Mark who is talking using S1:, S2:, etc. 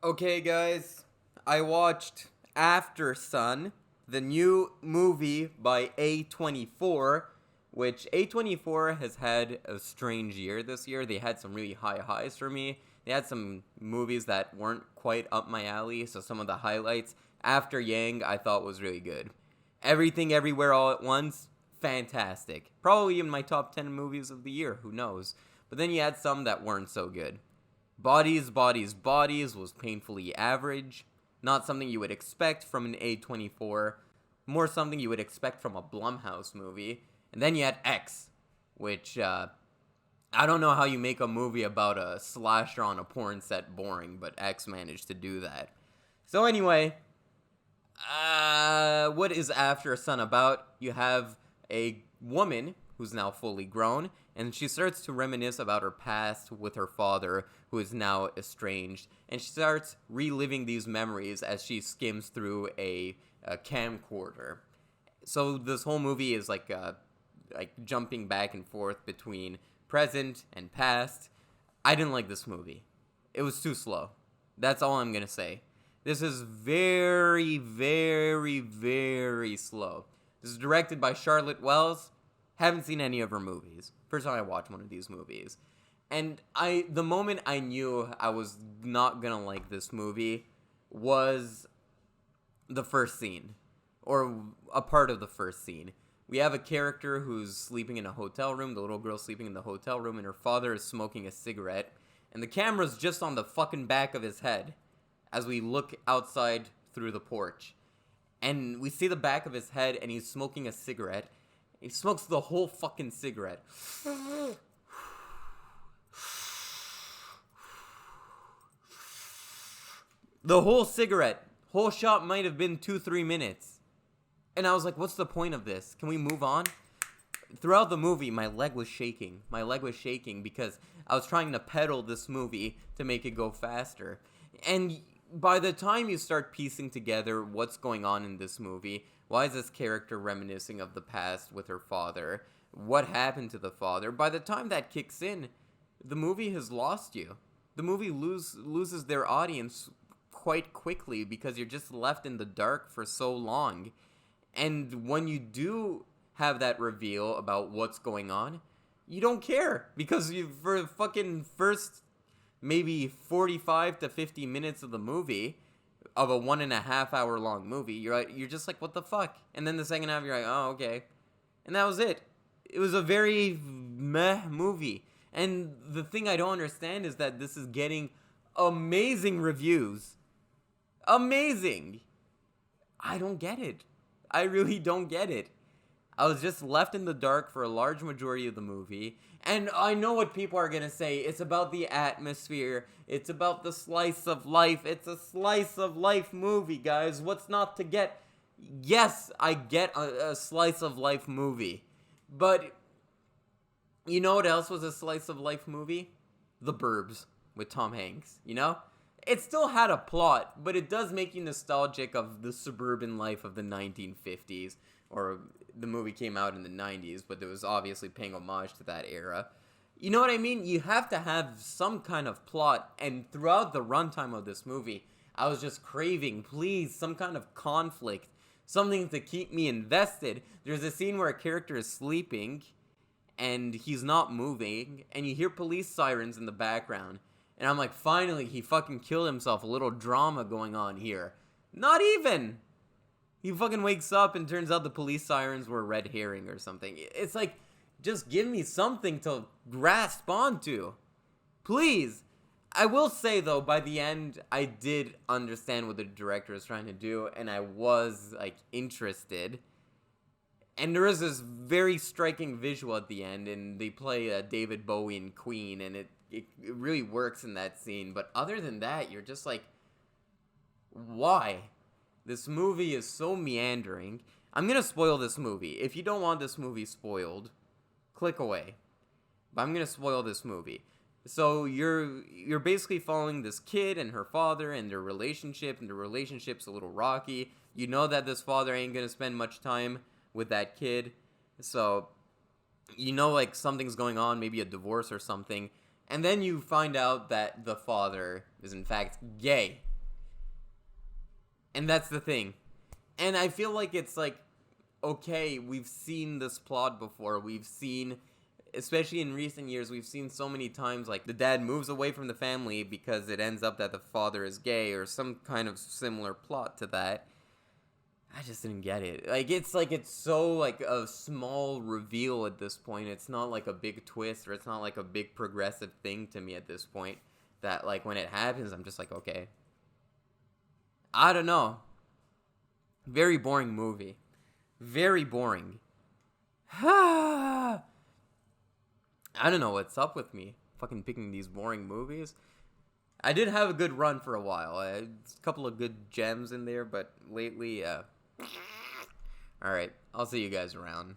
S1: Okay, guys, I watched Aftersun, the new movie by A24, which A24 has had a strange year this year. They had some really high highs for me. They had some movies that weren't quite up my alley, so some of the highlights, After Yang, I thought was really good. Everything Everywhere All at Once, fantastic. Probably in my top 10 movies of the year, who knows. But then you had some that weren't so good. Bodies was painfully average. Not something you would expect from an A24. More something you would expect from a Blumhouse movie. And then you had X, which, I don't know how you make a movie about a slasher on a porn set boring, but X managed to do that. So anyway, what is Aftersun about? You have a woman who's now fully grown, and she starts to reminisce about her past with her father, who is now estranged, and she starts reliving these memories as she skims through a camcorder. So this whole movie is like jumping back and forth between present and past. I didn't like this movie. It was too slow. That's all I'm gonna say. This is very, very, very slow. This is directed by Charlotte Wells. Haven't seen any of her movies. First time I watched one of these movies. And the moment I knew I was not gonna like this movie was the first scene. Or a part of the first scene. We have a character who's sleeping in a hotel room. The little girl's sleeping in the hotel room, and her father is smoking a cigarette. And the camera's just on the fucking back of his head as we look outside through the porch. And we see the back of his head, and he's smoking a cigarette. He smokes the whole fucking cigarette. The whole cigarette. Whole shot might have been 2-3 minutes. And I was like, what's the point of this? Can we move on? Throughout the movie, my leg was shaking. My leg was shaking because I was trying to pedal this movie to make it go faster. And by the time you start piecing together what's going on in this movie, why is this character reminiscing of the past with her father? What happened to the father? By the time that kicks in, the movie has lost you. The movie loses their audience quite quickly because you're just left in the dark for so long. And when you do have that reveal about what's going on, you don't care because for the fucking first maybe 45 to 50 minutes of the movie, of a 1.5 hour long movie, you're just like, what the fuck? And then the second half, you're like, oh, okay. And that was it. It was a very meh movie. And the thing I don't understand is that this is getting amazing reviews. Amazing. I don't get it. I really don't get it. I was just left in the dark for a large majority of the movie. And I know what people are going to say. It's about the atmosphere. It's about the slice of life. It's a slice of life movie, guys. What's not to get? Yes, I get a slice of life movie. But you know what else was a slice of life movie? The Burbs with Tom Hanks, you know? It still had a plot, but it does make you nostalgic of the suburban life of the 1950s. Or the movie came out in the 90s, but it was obviously paying homage to that era. You know what I mean? You have to have some kind of plot, and throughout the runtime of this movie, I was just craving, please, some kind of conflict, something to keep me invested. There's a scene where a character is sleeping, and he's not moving, and you hear police sirens in the background, and I'm like, finally, he fucking killed himself, a little drama going on here. Not even! He fucking wakes up and turns out the police sirens were a red herring or something. It's like, just give me something to grasp onto. Please. I will say, though, by the end, I did understand what the director was trying to do, and I was, like, interested. And there is this very striking visual at the end, and they play David Bowie and Queen, and it really works in that scene. But other than that, you're just like, why? This movie is so meandering. I'm gonna spoil this movie. If you don't want this movie spoiled, click away. But I'm gonna spoil this movie. So you're basically following this kid and her father and their relationship, and the relationship's a little rocky. You know that this father ain't gonna spend much time with that kid. So you know, like, something's going on, maybe a divorce or something. And then you find out that the father is in fact gay. And that's the thing. And I feel like it's like, okay, we've seen this plot before. We've seen, especially in recent years, we've seen so many times like the dad moves away from the family because it ends up that the father is gay or some kind of similar plot to that. I just didn't get it. It's so like a small reveal at this point. It's not like a big twist, or it's not like a big progressive thing to me at this point that like when it happens I'm just like, okay. I don't know. Very boring movie. Very boring. I don't know what's up with me. Fucking picking these boring movies. I did have a good run for a while. A couple of good gems in there, but lately, alright. I'll see you guys around.